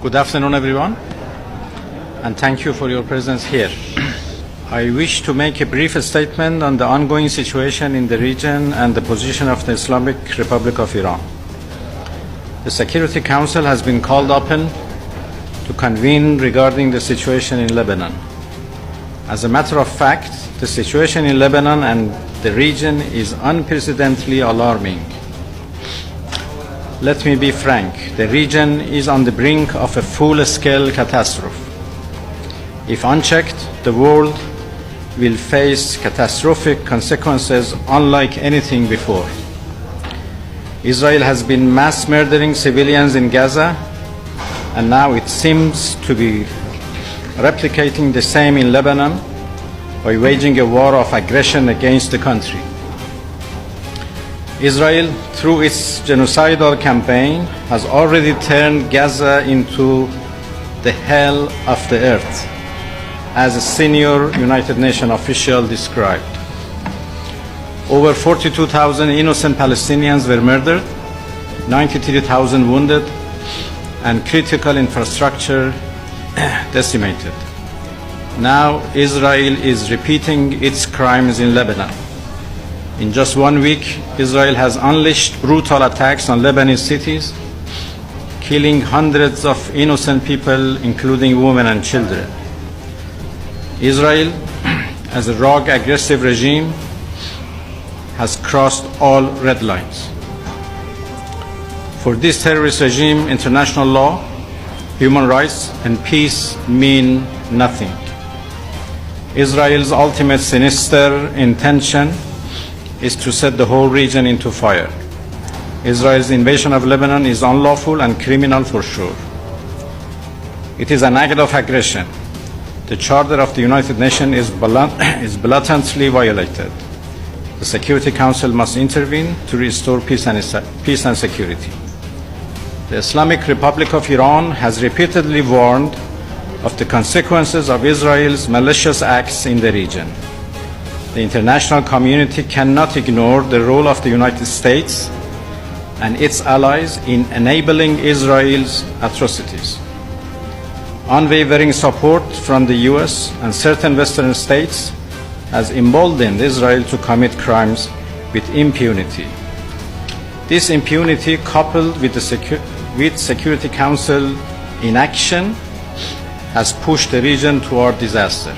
Good afternoon, everyone, and thank you for your presence here. I wish to make a brief statement on the ongoing situation in the region and the position of the Islamic Republic of Iran. The Security Council has been called upon to convene regarding the situation in Lebanon. As a matter of fact, the situation in Lebanon and the region is unprecedentedly alarming. Let me be frank, the region is on the brink of a full-scale catastrophe. If unchecked, the world will face catastrophic consequences unlike anything before. Israel has been mass murdering civilians in Gaza, and now it seems to be replicating the same in Lebanon by waging a war of aggression against the country. Israel, through its genocidal campaign, has already turned Gaza into the hell of the earth, as a senior United Nations official described. Over 42,000 innocent Palestinians were murdered, 93,000 wounded, and critical infrastructure decimated. Now Israel is repeating its crimes in Lebanon. In just 1 week, Israel has unleashed brutal attacks on Lebanese cities, killing hundreds of innocent people, including women and children. Israel, as a rogue, aggressive regime, has crossed all red lines. For this terrorist regime, international law, human rights, and peace mean nothing. Israel's ultimate sinister intention is to set the whole region into fire. Israel's invasion of Lebanon is unlawful and criminal for sure. It is an act of aggression. The Charter of the United Nations is blatantly violated. The Security Council must intervene to restore peace and security. The Islamic Republic of Iran has repeatedly warned of the consequences of Israel's malicious acts in the region. The international community cannot ignore the role of the United States and its allies in enabling Israel's atrocities. Unwavering support from the US and certain Western states has emboldened Israel to commit crimes with impunity. This impunity, coupled with the Security Council inaction, has pushed the region toward disaster.